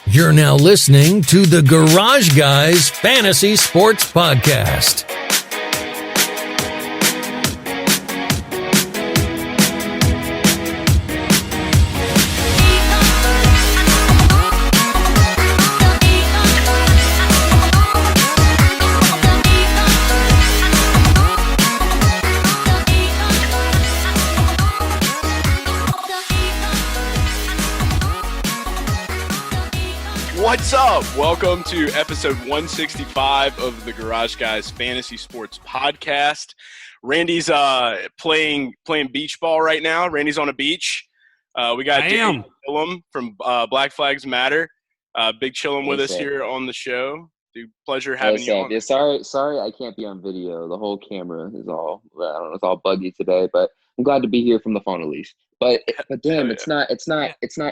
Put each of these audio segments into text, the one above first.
You're now listening to the Garage Guys Fantasy Sports Podcast. What's up? Welcome to episode 165 of the Garage Guys Fantasy Sports Podcast. Randy's playing beach ball right now. Randy's on a beach. We got Darian Gilliam from Blag Flags Matter. Big chilling with us here on the show. Dude, pleasure having you on. Yeah, sorry, I can't be on video. The whole camera is all, I don't know, it's all buggy today. But I'm glad to be here from the phone at least. But damn, it's not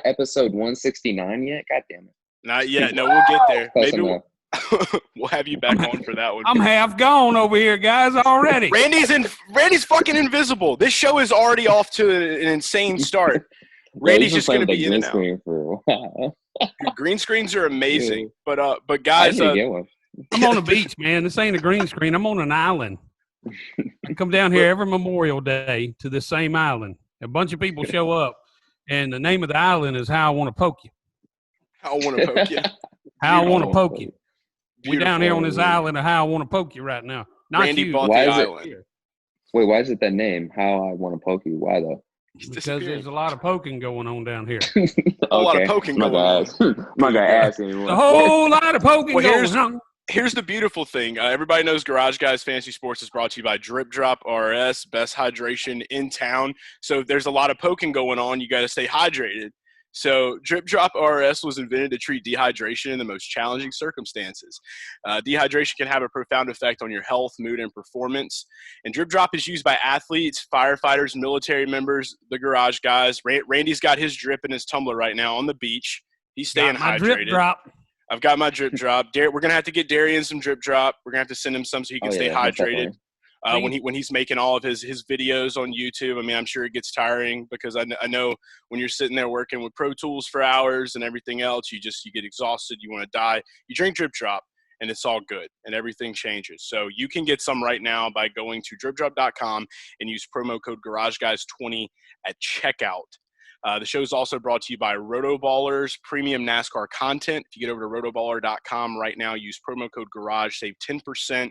episode 169 yet. God damn it. Not yet. No, we'll get there. Maybe we'll have you back on for that one. I'm half gone over here, guys, already. Randy's fucking invisible. This show is already off to an insane start. Randy's just going to be in and out. For a while. Green screens are amazing. Yeah. But guys, I'm on a beach, man. This ain't a green screen. I'm on an island. I come down here every Memorial Day to this same island. A bunch of people show up, and the name of the island is How I Want to Poke You. How I want to poke you. How I want to poke you. We're down here on this island of How I Want to Poke You right now. Not Randy you. bought the island. Wait, why is it that name? How I Want to Poke You? Why though? Because there's a lot of poking going on down here. A lot of poking going on. I'm not going to ask anymore. A whole lot of poking going on. Here's the beautiful thing. Everybody knows Garage Guys Fantasy Sports is brought to you by Drip Drop RS, best hydration in town. So if there's a lot of poking going on, you got to stay hydrated. So Drip Drop RS was invented to treat dehydration in the most challenging circumstances. Dehydration can have a profound effect on your health, mood, and performance. And Drip Drop is used by athletes, firefighters, military members, the Garage Guys. Randy's got his drip in his tumbler right now on the beach. He's staying hydrated. Drip Drop. I've got my Drip Drop. We're going to have to get Darian some Drip Drop. We're going to have to send him some so he can stay hydrated. When he's making all of his videos on YouTube. I mean, I'm sure it gets tiring because I know when you're sitting there working with Pro Tools for hours and everything else, you get exhausted. You want to die. You drink Drip Drop, and it's all good, and everything changes. So you can get some right now by going to dripdrop.com and use promo code GarageGuys20 at checkout. The show is also brought to you by Rotoballers Premium NASCAR Content. If you get over to rotoballer.com right now, use promo code GARAGE, save 10%.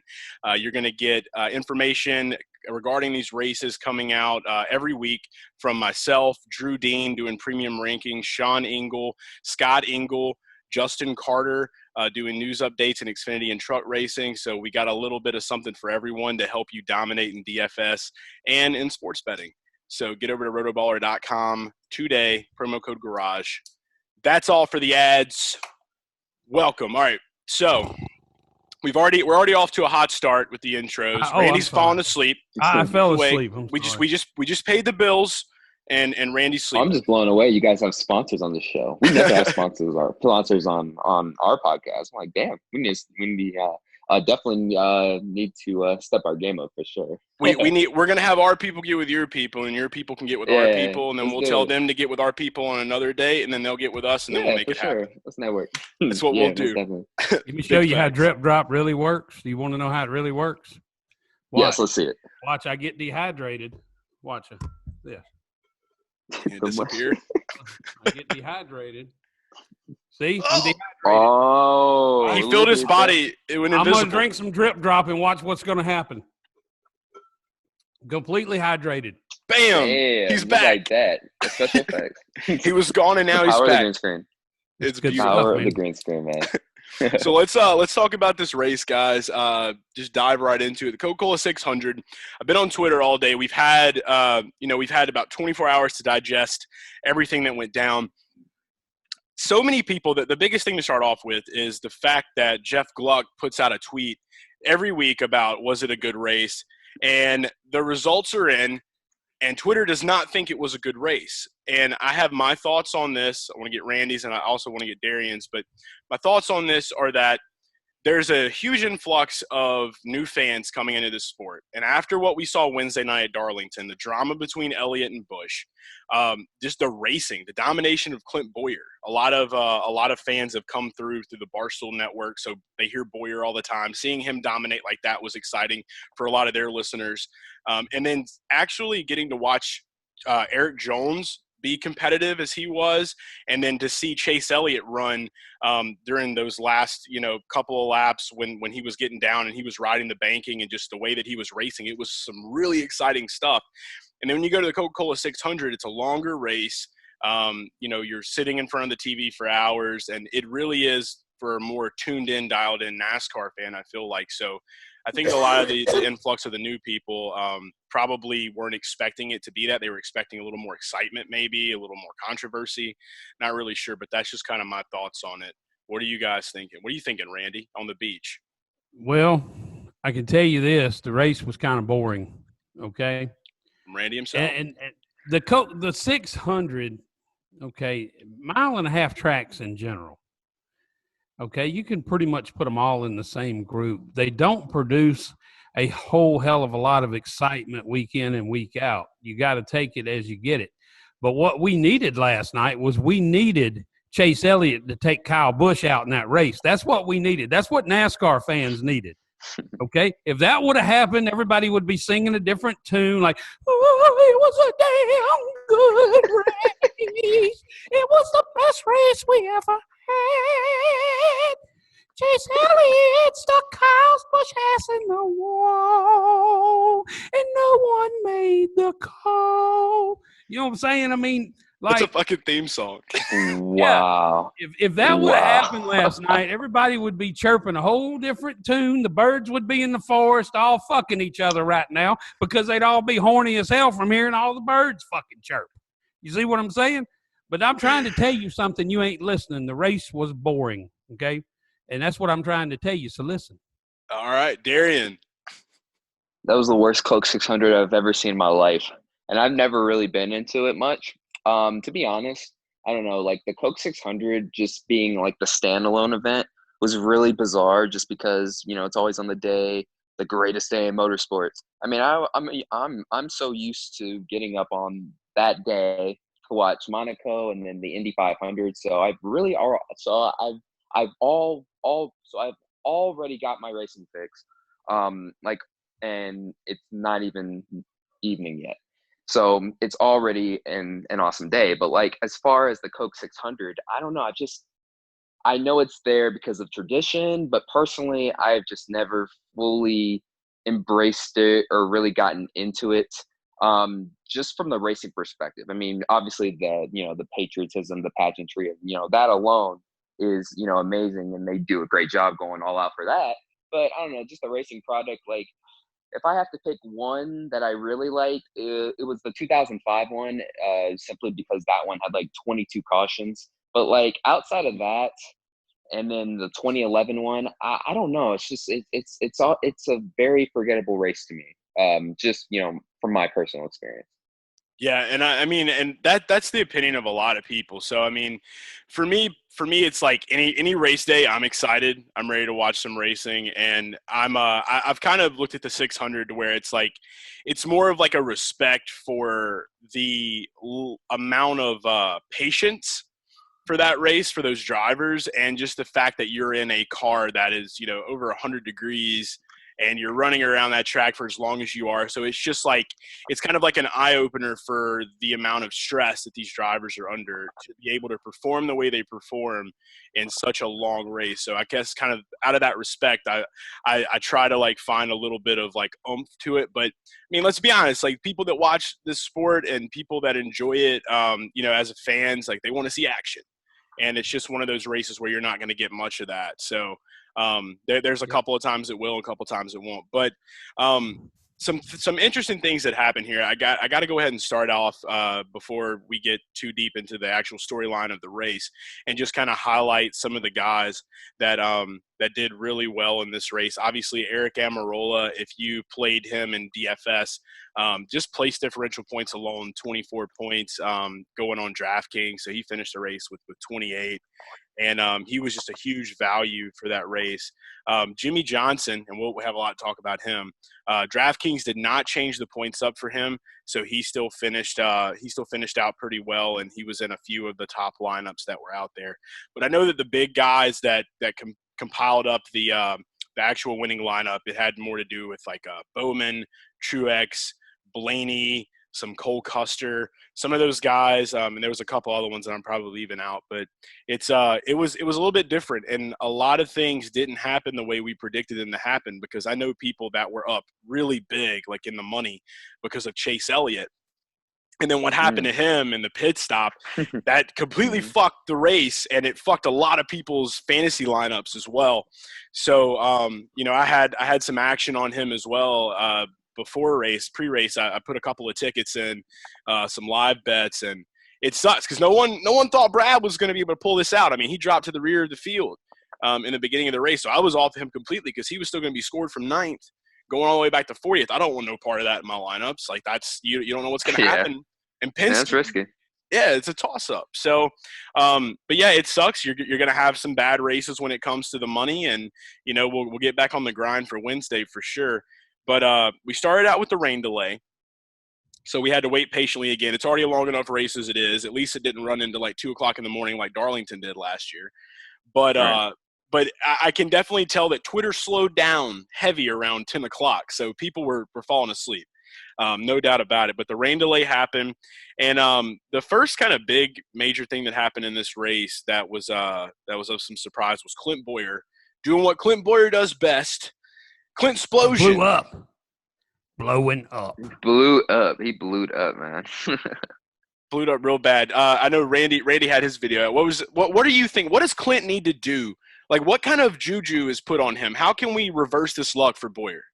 You're going to get information regarding these races coming out every week from myself, Drew Dean doing premium rankings, Sean Engel, Scott Engel, Justin Carter doing news updates in Xfinity and truck racing. So we got a little bit of something for everyone to help you dominate in DFS and in sports betting. So get over to rotoballer.com today, promo code GARAGE. That's all for the ads. Welcome. All right. So we're already off to a hot start with the intros. Randy's falling asleep. I fell asleep. We just paid the bills and Randy's sleeping. I'm just blown away. You guys have sponsors on the show. We never have sponsors on our podcast. I'm like, damn, we definitely need to step our game up for sure. We're gonna have our people get with your people, and your people can get with our people, and then we'll tell them to get with our people on another date, and then they'll get with us, and then we'll make it happen. Let's network. That's what we'll do. Let me show you how Drip Drop really works. Do you want to know how it really works? Watch. Yes, let's see it. Watch, I get dehydrated. Watch it. Yeah. It disappeared. I get dehydrated. See? I'm dehydrated. Oh. He filled his body. It went invisible. I'm going to drink some Drip Drop and watch what's going to happen. Completely hydrated. Bam! Damn, he's back. Like that. That's special effects. He was gone and now he's back. Of the green screen. It's good beautiful. Power of the green screen, man. So let's talk about this race, guys. Just dive right into it. The Coca Cola 600. I've been on Twitter all day. We've had about 24 hours to digest everything that went down. So many people that the biggest thing to start off with is the fact that Jeff Gluck puts out a tweet every week about was it a good race, and the results are in, and Twitter does not think it was a good race. And I have my thoughts on this. I want to get Randy's, and I also want to get Darian's. But my thoughts on this are that there's a huge influx of new fans coming into this sport. And after what we saw Wednesday night at Darlington, the drama between Elliott and Busch, just the racing, the domination of Clint Bowyer. A lot of fans have come through the Barstool Network, so they hear Bowyer all the time. Seeing him dominate like that was exciting for a lot of their listeners. And then actually getting to watch Eric Jones be competitive as he was, and then to see Chase Elliott run during those last, couple of laps when he was getting down and he was riding the banking, and just the way that he was racing, it was some really exciting stuff. And then when you go to the Coca Cola 600, it's a longer race. You're sitting in front of the TV for hours, and it really is for a more tuned in, dialed in NASCAR fan, I feel like. So I think a lot of the influx of the new people probably weren't expecting it to be that. They were expecting a little more excitement, maybe a little more controversy. Not really sure, but that's just kind of my thoughts on it. What are you guys thinking? What are you thinking, Randy, on the beach? Well, I can tell you this: the race was kind of boring. Okay, Randy himself. And the 600, okay, mile and a half tracks in general. Okay, you can pretty much put them all in the same group. They don't produce a whole hell of a lot of excitement week in and week out. You got to take it as you get it. But what we needed last night was we needed Chase Elliott to take Kyle Busch out in that race. That's what we needed. That's what NASCAR fans needed. Okay, if that would have happened, everybody would be singing a different tune, like, "Oh, it was a damn good race. It was the best race we ever had. Chase Elliott stuck Kyle Busch ass in the wall, and no one made the call." You know what I'm saying? I mean, like, it's a fucking theme song. Wow. Yeah, if that would have happened last night, everybody would be chirping a whole different tune. The birds would be in the forest all fucking each other right now because they'd all be horny as hell from hearing all the birds fucking chirp. You see what I'm saying? But I'm trying to tell you something. You ain't listening. The race was boring, okay? And that's what I'm trying to tell you, so listen. All right, Darian. That was the worst Coke 600 I've ever seen in my life. And I've never really been into it much. To be honest, I don't know, like the Coke 600 just being like the standalone event was really bizarre just because, it's always on the day, the greatest day in motorsports. I mean, I'm so used to getting up on that day to watch Monaco and then the Indy 500. So I've already got my racing fix. And it's not even evening yet. So it's already an awesome day. But like, as far as the Coke 600, I don't know. I know it's there because of tradition, but personally, I've just never fully embraced it or really gotten into it. Just from the racing perspective. I mean, obviously the patriotism, the pageantry of, that alone is, amazing, and they do a great job going all out for that. But I don't know, just the racing product, like, if I have to pick one that I really liked, it was the 2005 one, simply because that one had like 22 cautions. But like outside of that, and then the 2011 one, I don't know. It's just it's a very forgettable race to me. Just from my personal experience. Yeah, and I mean, and that's the opinion of a lot of people. So I mean, for me, it's like any race day, I'm excited. I'm ready to watch some racing, and I've kind of looked at the 600 to where it's like, it's more of like a respect for the amount of patience for that race for those drivers, and just the fact that you're in a car that is over 100 degrees. And you're running around that track for as long as you are. So it's just like, it's kind of like an eye-opener for the amount of stress that these drivers are under to be able to perform the way they perform in such a long race. So I guess kind of out of that respect, I try to like find a little bit of like oomph to it. But I mean, let's be honest, like people that watch this sport and people that enjoy it, as fans, like they want to see action. And it's just one of those races where you're not going to get much of that. So there's a couple of times it will, a couple of times it won't. But some interesting things that happen here. I got to go ahead and start off before we get too deep into the actual storyline of the race, and just kind of highlight some of the guys that did really well in this race. Obviously, Eric Almirola, if you played him in DFS, just place differential points alone, 24 points going on DraftKings. So he finished the race with 28. and he was just a huge value for that race. Jimmie Johnson, and we'll have a lot to talk about him. DraftKings did not change the points up for him, so he still finished out pretty well, and he was in a few of the top lineups that were out there. But I know that the big guys that compiled up the actual winning lineup, it had more to do with like Bowman, Truex, Blaney, some Cole Custer, some of those guys, and there was a couple other ones that I'm probably leaving out. But it was a little bit different, and a lot of things didn't happen the way we predicted them to happen, because I know people that were up really big, like in the money, because of Chase Elliott. And then what happened to him in the pit stop, that completely fucked the race, and it fucked a lot of people's fantasy lineups as well. So, I had some action on him as well. Before race, pre-race, I put a couple of tickets in, some live bets, and it sucks because no one thought Brad was going to be able to pull this out. I mean, he dropped to the rear of the field in the beginning of the race, so I was off him completely because he was still going to be scored from 9th, going all the way back to 40th. I don't want no part of that in my lineups. Like, that's you don't know what's going to happen. And Penske, that's risky. Yeah, it's a toss-up. So, but yeah, it sucks. You're going to have some bad races when it comes to the money, and we'll get back on the grind for Wednesday for sure. But we started out with the rain delay, so we had to wait patiently again. It's already a long enough race as it is. At least it didn't run into like 2 o'clock in the morning like Darlington did last year. But but I can definitely tell that Twitter slowed down heavy around 10 o'clock, so people were falling asleep. No doubt about it. But the rain delay happened, and the first kind of big major thing that happened in this race that was of some surprise was Clint Bowyer doing what Clint Bowyer does best. Clint Splosion. Blowing up. Blew up. He blew up, man. Blew up real bad. I know Randy had his video. What do you think? What does Clint need to do? Like, what kind of juju is put on him? How can we reverse this luck for Bowyer?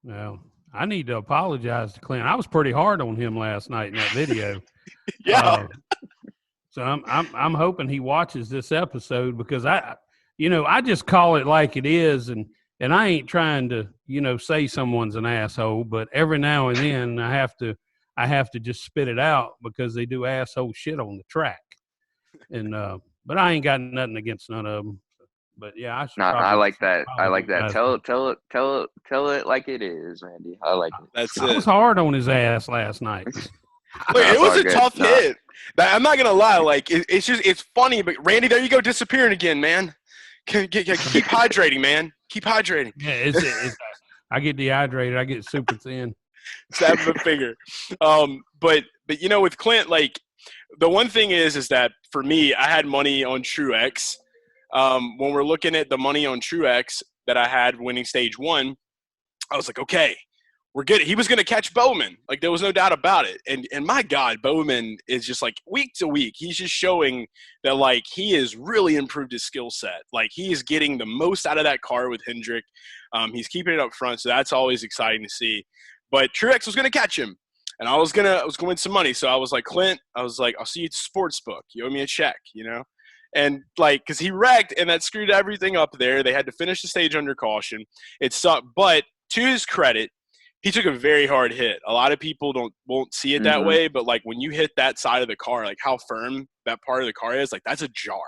Well, I need to apologize to Clint. I was pretty hard on him last night in that video. Yeah. So I'm hoping he watches this episode, because I just call it like it is, and I ain't trying to, say someone's an asshole, but every now and then I have to just spit it out, because they do asshole shit on the track. And but I ain't got nothing against none of them. But yeah, I like that. I like that. Tell it like it is, Randy. I like it. I was hard on his ass last night. Look, it was a tough hit. I'm not gonna lie. Like, it's funny, but Randy, there you go, disappearing again, man. Keep hydrating, man. Keep hydrating. Yeah, I get dehydrated. I get super thin. Snapping the finger. But with Clint, like, the one thing is that for me, I had money on Truex. When we're looking at the money on Truex that I had winning stage 1, I was like, okay, we're good. He was going to catch Bowman. Like, there was no doubt about it. And my God, Bowman is just like week to week, he's just showing that, like, he has really improved his skill set. Like, he is getting the most out of that car with Hendrick. He's keeping it up front, so that's always exciting to see. But Truex was going to catch him, and I was going to win some money. So I was like, Clint, I'll see you at the sports book. You owe me a check, And, like, because he wrecked, and that screwed everything up there. They had to finish the stage under caution. It sucked. But to his credit, he took a very hard hit. A lot of people won't see it that way, but, like, when you hit that side of the car, like, how firm that part of the car is, like, that's a jar.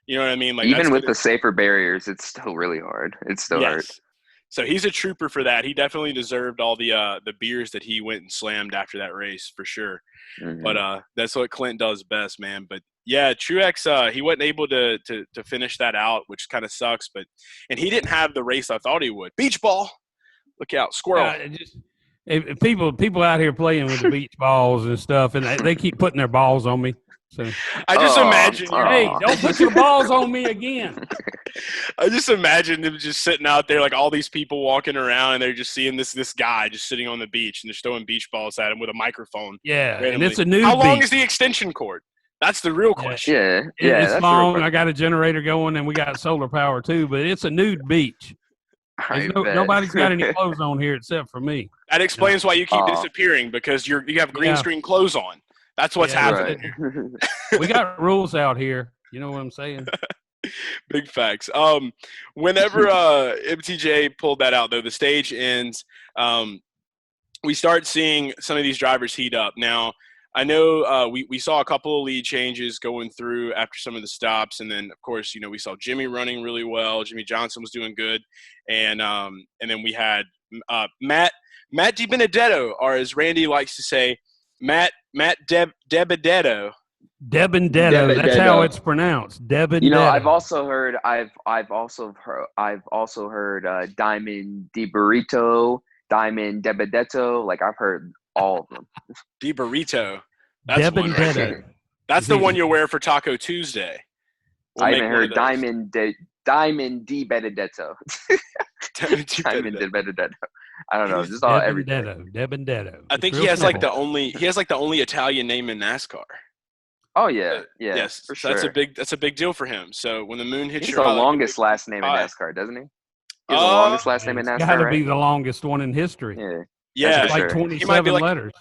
You know what I mean? Like, even with the safer barriers, it's still really hard. It's still hard. So he's a trooper for that. He definitely deserved all the beers that he went and slammed after that race for sure. But that's what Clint does best, man. But yeah, Truex, he wasn't able to finish that out, which kind of sucks. And he didn't have the race I thought he would. Beach ball, look out, squirrel. If people out here playing with the beach balls and stuff, and they keep putting their balls on me. So I just imagine, hey, don't put your balls on me again. I just imagine them just sitting out there, like all these people walking around, and they're just seeing this guy just sitting on the beach, and they're throwing beach balls at him with a microphone. Yeah, randomly. And it's a new. How long is the extension cord? That's the real question. Yeah, it's long. I got a generator going, and we got solar power too. But it's a nude beach. Nobody's got any clothes on here except for me. That explains why you keep disappearing, because you have green screen clothes on. That's what's happening. Right. We got rules out here. You know what I'm saying? Big facts. Whenever MTJ pulled that out, though, the stage ends. We start seeing some of these drivers heat up. Now, I know we saw a couple of lead changes going through after some of the stops, and then of course we saw Jimmie running really well. Jimmie Johnson was doing good, and then we had Matt DiBenedetto, or as Randy likes to say, Matt DeBenedetto. Debendetto. That's how it's pronounced. Debendetto. I've also heard Diamond DiBurrito, Diamond DeBenedetto. Like I've heard all of them. DiBurrito. That's one right there. That's the one you'll wear for Taco Tuesday. I even heard Diamond DiBenedetto. Diamond DiBenedetto. I don't know. Just all everything. Debendetto. I think he has like the only Italian name in NASCAR. Oh yeah, yes, for sure. That's a big deal for him. So when the moon hits he's your the eye, longest last name in NASCAR, doesn't he? He's the longest last name in NASCAR. Got to right? be the longest one in history. Yeah, like 27 letters.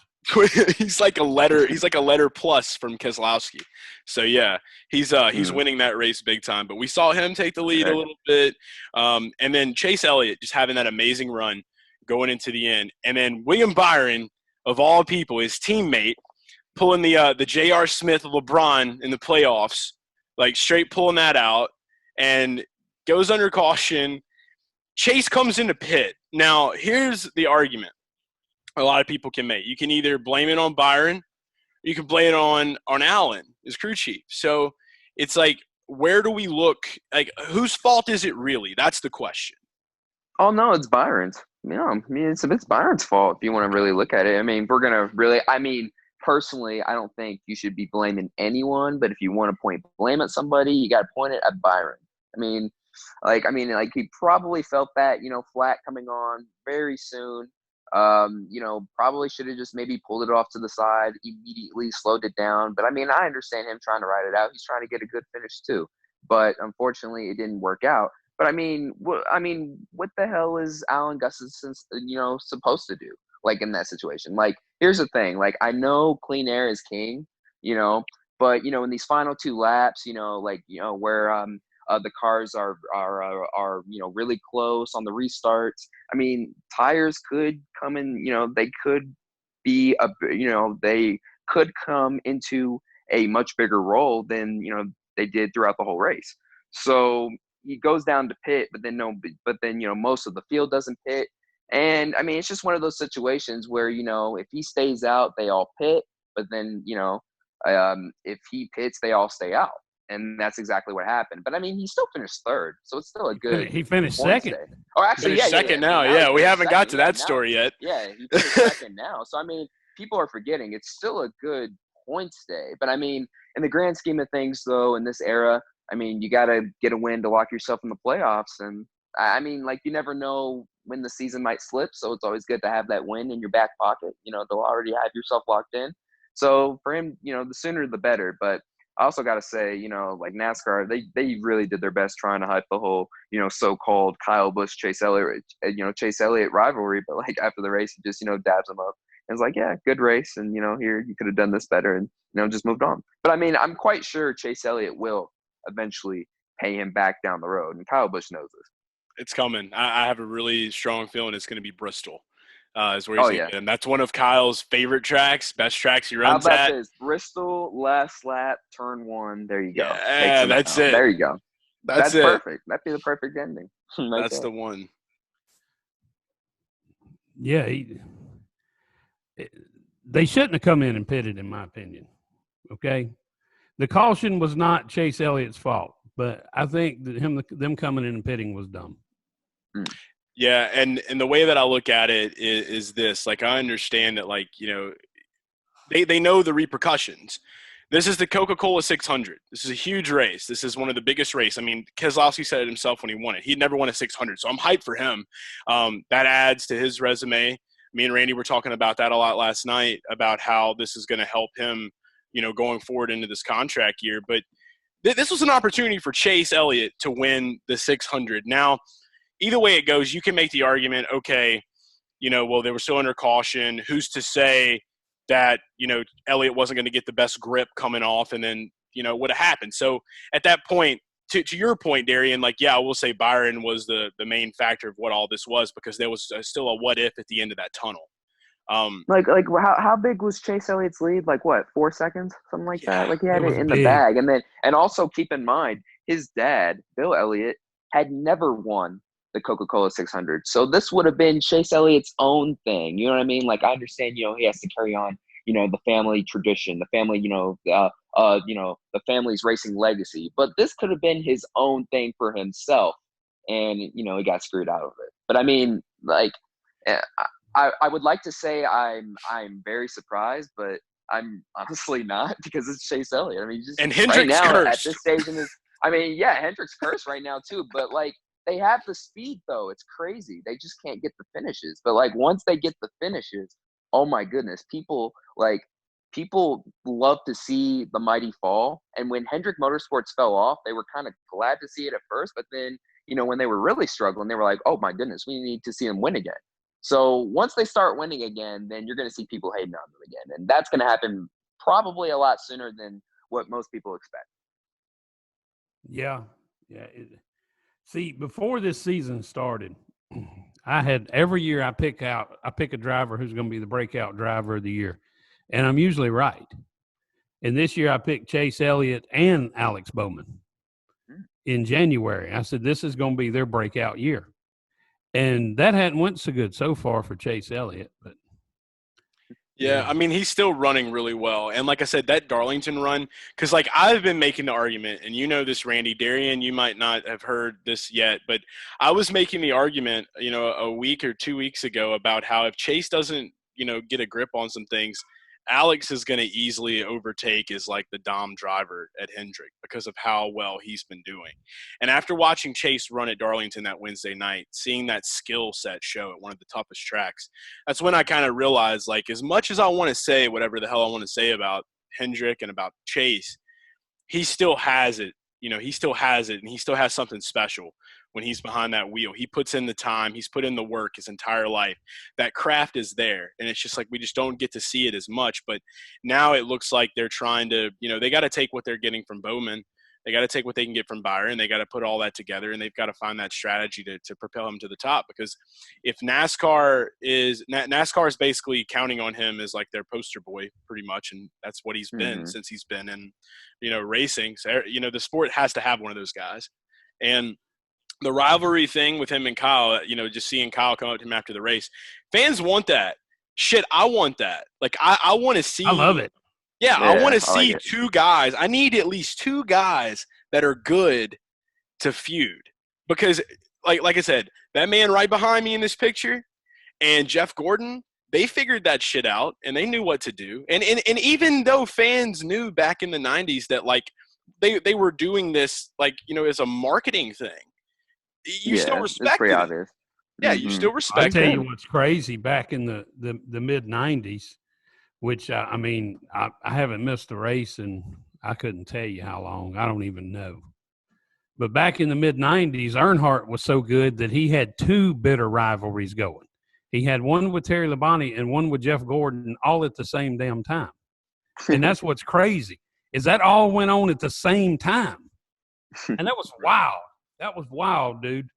He's like a letter. He's like a letter plus from Kozlowski. So yeah, he's winning that race big time. But we saw him take the lead a little bit, and then Chase Elliott just having that amazing run going into the end, and then William Byron, of all people, his teammate, pulling the J.R. Smith LeBron in the playoffs, like straight pulling that out, and goes under caution. Chase comes into pit. Now, here's the argument a lot of people can make. You can either blame it on Byron, or you can blame it on Allen, his crew chief. So it's like, where do we look? Like, whose fault is it really? That's the question. Oh, no, it's Byron's. It's Byron's fault if you want to really look at it. I mean, we're going to really – personally, I don't think you should be blaming anyone, but if you want to point blame at somebody, you got to point it at Byron. He probably felt that, flat coming on very soon. Probably should have just maybe pulled it off to the side, immediately slowed it down. But I understand him trying to ride it out. He's trying to get a good finish too. But unfortunately, it didn't work out. But what the hell is Alan Gustafson, supposed to do? Like in that situation, like here's the thing, like I know clean air is king, but in these final two laps, where the cars are really close on the restarts. Tires could come in, they could be they could come into a much bigger role than they did throughout the whole race. So he goes down to pit, but then most of the field doesn't pit. And it's just one of those situations where, if he stays out, they all pit, but then, if he pits, they all stay out. And that's exactly what happened. But he still finished third. So it's still a good. He finished second. Or actually, second now. Yeah. We haven't got to that story yet. Yeah. He finished second now. So, people are forgetting it's still a good points day. But in the grand scheme of things, though, in this era, you got to get a win to lock yourself in the playoffs. And you never know when the season might slip, so it's always good to have that win in your back pocket. They'll already have yourself locked in. So for him, the sooner the better. But I also got to say, like NASCAR, they really did their best trying to hype the whole, so-called Kyle Busch, Chase Elliott rivalry. But like after the race, he just, dabs him up. And it's like, yeah, good race. And, here you could have done this better and, just moved on. But I'm quite sure Chase Elliott will eventually pay him back down the road. And Kyle Busch knows this. It's coming. I have a really strong feeling it's going to be Bristol. Is where he's going. And that's one of Kyle's favorite tracks, best tracks he runs at. How about this? Bristol, last lap, turn 1. There you go. Yeah, that's it. There you go. That's it. Perfect. That'd be the perfect ending. That's the one. Yeah. They shouldn't have come in and pitted, in my opinion. Okay? The caution was not Chase Elliott's fault, but I think that them coming in and pitting was dumb. Yeah, and the way that I look at it is this. Like, I understand that, like, they know the repercussions. This is the Coca Cola 600. This is a huge race. This is one of the biggest races. Keselowski said it himself when he won it. He'd never won a 600, so I'm hyped for him. That adds to his resume. Me and Randy were talking about that a lot last night, about how this is going to help him, going forward into this contract year. But this was an opportunity for Chase Elliott to win the 600. Now, either way it goes, you can make the argument, okay, well, they were still under caution. Who's to say that, Elliott wasn't going to get the best grip coming off and then, what happened? So at that point, to your point, Darian, like, yeah, I will say Byron was the main factor of what all this was, because there was still a what if at the end of that tunnel. Like how big was Chase Elliott's lead? Like what, 4 seconds, something like that? Like he had it in the bag, and also keep in mind his dad, Bill Elliott, had never won the Coca Cola 600, so this would have been Chase Elliott's own thing. You know what I mean? Like I understand, he has to carry on, the family tradition, the family, the family's racing legacy, but this could have been his own thing for himself, and he got screwed out of it. But I mean, like. I would like to say I'm very surprised, but I'm honestly not, because it's Chase Elliott. I mean, just and Hendrick's right now cursed. at this stage in his, Hendrick's cursed right now too. But like they have the speed though, it's crazy. They just can't get the finishes. But like once they get the finishes, oh my goodness, people love to see the mighty fall. And when Hendrick Motorsports fell off, they were kind of glad to see it at first, but then when they were really struggling, they were like, oh my goodness, we need to see them win again. So once they start winning again, then you're going to see people hating on them again. And that's going to happen probably a lot sooner than what most people expect. Yeah. Yeah. See, before this season started, I had every year I pick a driver who's going to be the breakout driver of the year. And I'm usually right. And this year I picked Chase Elliott and Alex Bowman in January. I said, this is going to be their breakout year. And that hadn't went so good so far for Chase Elliott, but yeah, I mean, he's still running really well. And like I said, that Darlington run, because like I've been making the argument, and this, Randy, Darian, you might not have heard this yet, but I was making the argument, a week or 2 weeks ago about how if Chase doesn't, get a grip on some things, Alex is going to easily overtake as like the Dom driver at Hendrick because of how well he's been doing. And after watching Chase run at Darlington that Wednesday night, seeing that skill set show at one of the toughest tracks, that's when I kind of realized, like, as much as I want to say whatever the hell I want to say about Hendrick and about Chase, he still has it. He still has it, and he still has something special when he's behind that wheel. He puts in the time. He's put in the work his entire life. That craft is there, and it's just like we just don't get to see it as much. But now it looks like they're trying to, they got to take what they're getting from Bowman. They got to take what they can get from Byron. They got to put all that together, and they've got to find that strategy to propel him to the top. Because if NASCAR is basically counting on him as like their poster boy pretty much, and that's what he's been since he's been in, racing. So, the sport has to have one of those guys. And the rivalry thing with him and Kyle, just seeing Kyle come up to him after the race, fans want that. Shit, I want that. Like, I want to see – I love it. Yeah, I want to see two guys. I need at least two guys that are good to feud. Because, like I said, that man right behind me in this picture and Jeff Gordon, they figured that shit out, and they knew what to do. And even though fans knew back in the 90s that, like, they were doing this, like, as a marketing thing, you still respect it. Obvious. Yeah, you still respect it. I'll tell you what's crazy, back in the mid-90s, which, I haven't missed a race, and I couldn't tell you how long. I don't even know. But back in the mid-90s, Earnhardt was so good that he had two bitter rivalries going. He had one with Terry Labonte and one with Jeff Gordon all at the same damn time. And that's what's crazy, is that all went on at the same time. And that was wild. That was wild, dude.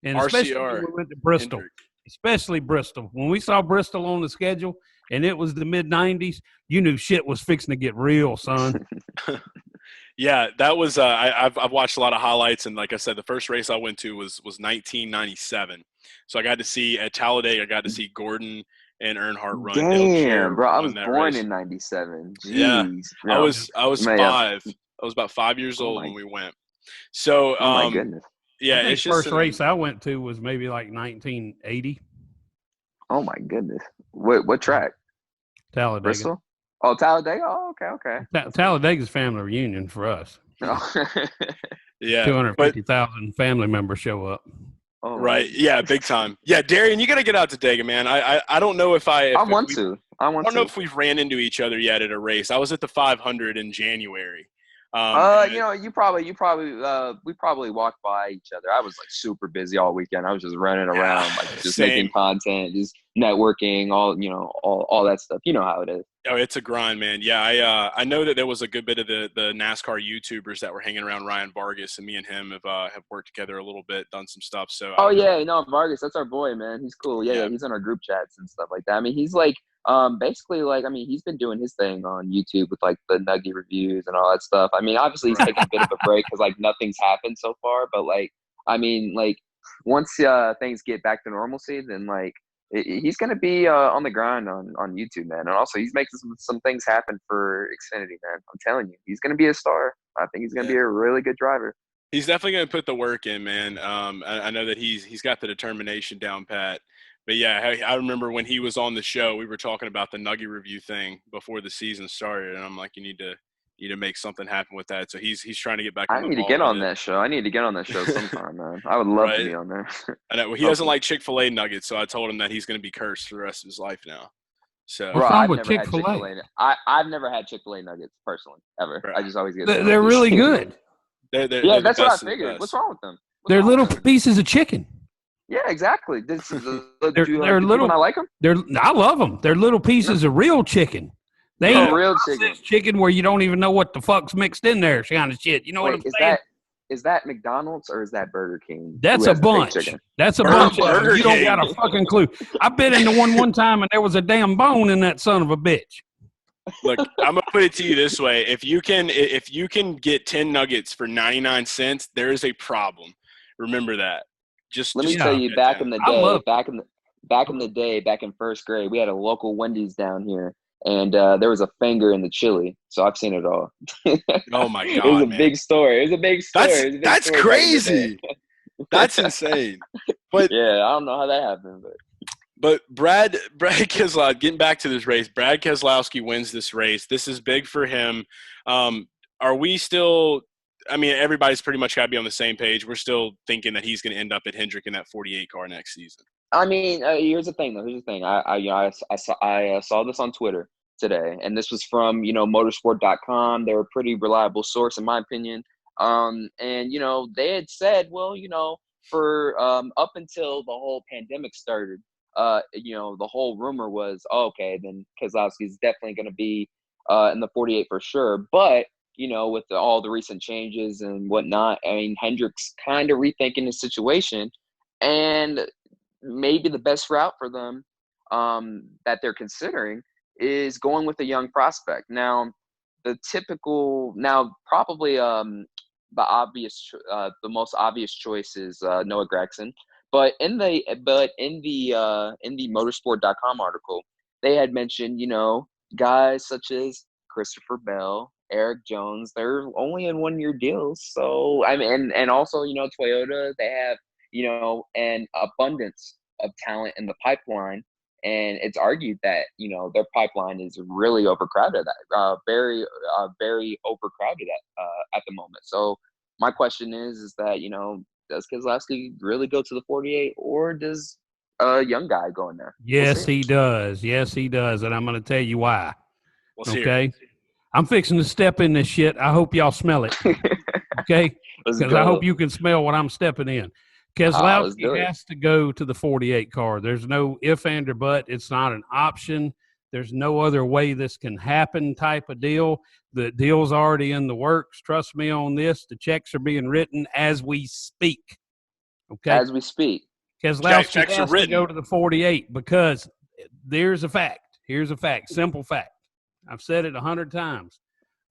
And especially when we went to Bristol. Hendrick. Especially Bristol. When we saw Bristol on the schedule and it was the mid-90s, you knew shit was fixing to get real, son. Yeah, that was I've watched a lot of highlights, and like I said, the first race I went to was 1997. So I got to see at Talladega, I got to see Gordon and Earnhardt run. Damn, bro, I was born in 97. Jeez. Yeah, bro. I was 5. I was about 5 years old when we went. So oh my goodness. Yeah, it's just first race I went to was maybe like 1980. Oh my goodness. What track? Talladega. Bristol? Oh, Talladega? Oh, okay. Talladega's family reunion for us. Oh. Yeah. 250,000 family members show up. Oh, right. Yeah, big time. Yeah, Darian, you got to get out to Dega, man. I don't know if I want to. I don't know if we've ran into each other yet at a race. I was at the 500 in January. we probably walked by each other. I was like super busy all weekend. I was just running around, like just making content, just networking, all that stuff. You know how it is. Oh, it's a grind, man. Yeah, I know that there was a good bit of the NASCAR YouTubers that were hanging around Ryan Vargas, and me and him have worked together a little bit, done some stuff. So. Vargas, that's our boy, man. He's cool. Yeah, he's in our group chats and stuff like that. I mean, he's like Basically, like, I mean, he's been doing his thing on YouTube with like the Nugget reviews and all that stuff. I mean, obviously he's taking a bit of a break because like nothing's happened so far. But like, I mean, like once things get back to normalcy, then like he's gonna be on the grind on YouTube, man. And also he's making some things happen for Xfinity, man. I'm telling you, he's gonna be a star. I think he's gonna be a really good driver. He's definitely gonna put the work in, man. I know that he's got the determination down pat. But yeah, I remember when he was on the show, we were talking about the Nugget review thing before the season started, and I'm like, you need to make something happen with that. So he's trying to get back. I need to get on that show. I need to get on that show sometime, man. I would love to be on there. I know he doesn't like Chick-fil-A nuggets, so I told him that he's going to be cursed for the rest of his life now. So what's wrong with Chick-fil-A? I've never had Chick-fil-A nuggets personally ever. Right. I just always get. They're really good. They're that's what I figured. What's wrong with them? They're little pieces of chicken. Yeah, exactly. They're little. I like them. I love them. They're little pieces of real chicken. They ain't real chicken where you don't even know what the fuck's mixed in there, kind of shit. You know what I'm saying? Is that McDonald's or is that Burger King? That's a bunch. That's a bunch. You don't got a fucking clue. I bit into one time and there was a damn bone in that son of a bitch. Look, I'm gonna put it to you this way: if you can get 10 nuggets for 99 cents, there is a problem. Remember that. Let me tell you, back in the day, back in first grade, we had a local Wendy's down here, and there was a finger in the chili. So I've seen it all. Oh my god, it was a big story. It was a big story. That's crazy. That's insane. But yeah, I don't know how that happened, But Brad Keselowski, getting back to this race, Brad Keselowski wins this race. This is big for him. Are we still – I mean, everybody's pretty much got to be on the same page. We're still thinking that he's going to end up at Hendrick in that 48 car next season. I mean, here's the thing, though. I saw this on Twitter today, and this was from, motorsport.com. They're a pretty reliable source, in my opinion. And, they had said, well, for up until the whole pandemic started, the whole rumor was, okay, then Kozlowski is definitely going to be in the 48 for sure. But, with all the recent changes and whatnot, I mean, Hendrick's kind of rethinking the situation, and maybe the best route for them that they're considering is going with a young prospect. Now, probably the most obvious choice is Noah Gragson. But in the motorsport.com article, they had mentioned, guys such as Christopher Bell, Eric Jones, they're only in 1-year deals. So, I mean, and also, Toyota, they have, an abundance of talent in the pipeline. And it's argued that, their pipeline is really overcrowded, very overcrowded at the moment. So my question is that, does Kozlowski really go to the 48, or does a young guy go in there? Yes, he does. Yes, he does. And I'm going to tell you why. Okay. I'm fixing to step in this shit. I hope y'all smell it. Okay? Because I hope you can smell what I'm stepping in. Kozlowski has to go to the 48 car. There's no if, and, or but. It's not an option. There's no other way this can happen type of deal. The deal's already in the works. Trust me on this. The checks are being written as we speak. Okay? As we speak. Kozlowski has to go to the 48 because there's a fact. Here's a fact. Simple fact. I've said it 100 times.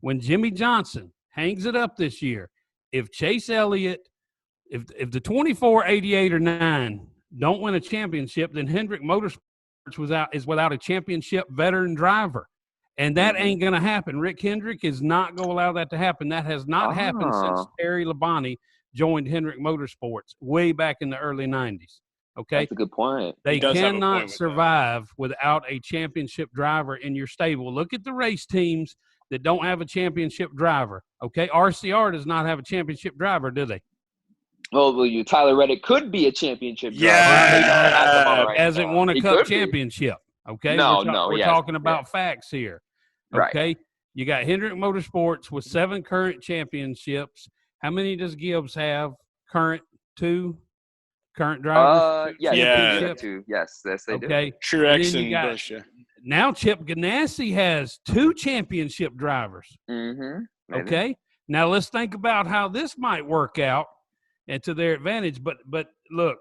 When Jimmie Johnson hangs it up this year, if Chase Elliott, if the 24, 88, or 9 don't win a championship, then Hendrick Motorsports is without a championship veteran driver. And that ain't going to happen. Rick Hendrick is not going to allow that to happen. That has not happened since Terry Labonte joined Hendrick Motorsports way back in the early 90s. Okay? That's a good point. They cannot survive without a championship driver in your stable. Look at the race teams that don't have a championship driver. Okay? RCR does not have a championship driver, do they? Well, Tyler Reddick could be a championship driver. Yeah. Hasn't won a cup championship. Okay? We're talking about facts here. Okay? Right. You got Hendrick Motorsports with 7 current championships. How many does Gibbs have? Two current drivers? Yeah. 2. Yes, they do. Okay. Truex and Busch. Now Chip Ganassi has 2 championship drivers. Mm-hmm. Okay. Now let's think about how this might work out and to their advantage. But look,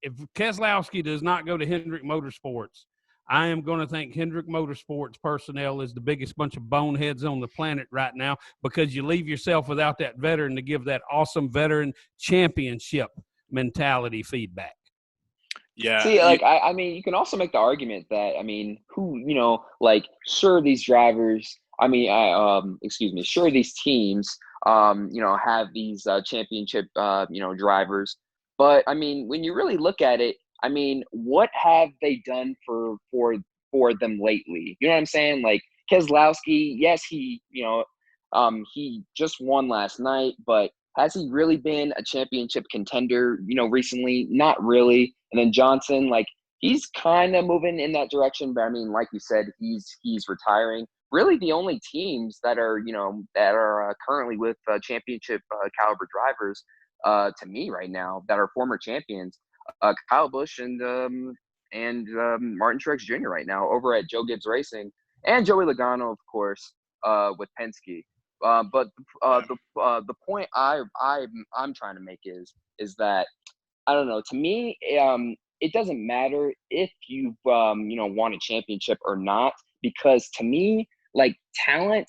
if Kozlowski does not go to Hendrick Motorsports, I am going to think Hendrick Motorsports personnel is the biggest bunch of boneheads on the planet right now, because you leave yourself without that veteran to give that awesome veteran championship mentality feedback. Yeah. See, like, I mean, you can also make the argument that, I mean, sure, these drivers, sure, these teams, have these championship, drivers. But, I mean, when you really look at it, I mean, what have they done for them lately? You know what I'm saying? Like, Kozlowski, yes, he just won last night, but has he really been a championship contender, recently? Not really. And then Johnson, like, he's kind of moving in that direction. But I mean, like you said, he's retiring. Really, the only teams that are, currently with championship caliber drivers, to me right now, that are former champions, Kyle Busch and Martin Truex Jr. right now over at Joe Gibbs Racing, and Joey Logano, of course, with Penske. But the point I'm trying to make is that, I don't know. To me, it doesn't matter if you've won a championship or not, because to me, like, talent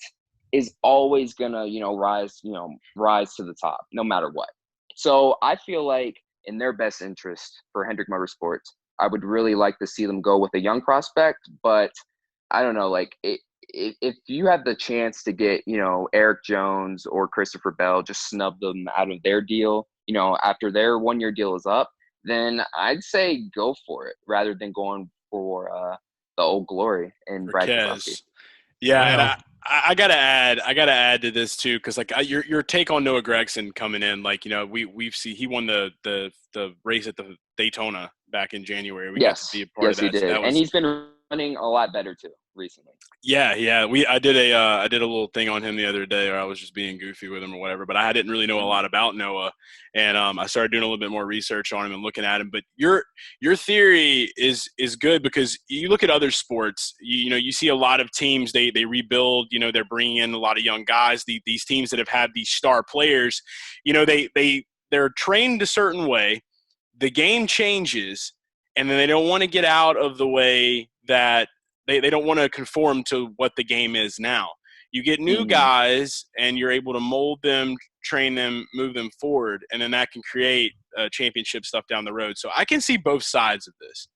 is always gonna rise to the top no matter what. So I feel like in their best interest for Hendrick Motorsports, I would really like to see them go with a young prospect. But I don't know, like, if you have the chance to get, Eric Jones or Christopher Bell, just snub them out of their deal, after their 1-year deal is up, then I'd say go for it rather than going for the old glory and Brad Keselowski. Yeah, and I gotta add to this too, because like your take on Noah Gragson coming in, like, we've seen he won the race at the Daytona back in January. We got to be a part of that. He did, and he's been running a lot better too recently. Yeah. I did a little thing on him the other day, or I was just being goofy with him or whatever. But I didn't really know a lot about Noah, and I started doing a little bit more research on him and looking at him. But your theory is good, because you look at other sports. You see a lot of teams they rebuild. They're bringing in a lot of young guys. These teams that have had these star players, they're trained a certain way. The game changes, and then they don't want to get out of the way that they don't want to conform to what the game is now. You get new guys, and you're able to mold them, train them, move them forward, and then that can create championship stuff down the road. So I can see both sides of this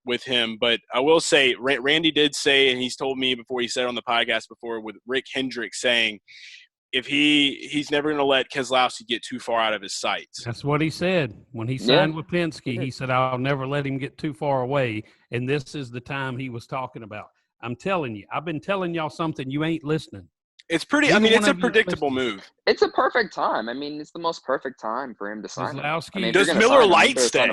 with him. But I will say, Randy did say, and he's told me before, he said on the podcast before, with Rick Hendrick saying, if he's never going to let Kozlowski get too far out of his sights. That's what he said. When he signed with Penske, he said, I'll never let him get too far away. And this is the time he was talking about. I'm telling you, I've been telling y'all something. You ain't listening. It's pretty – I mean, it's a predictable move. It's a perfect time. I mean, it's the most perfect time for him to sign him. I mean, does Miller Lite stay?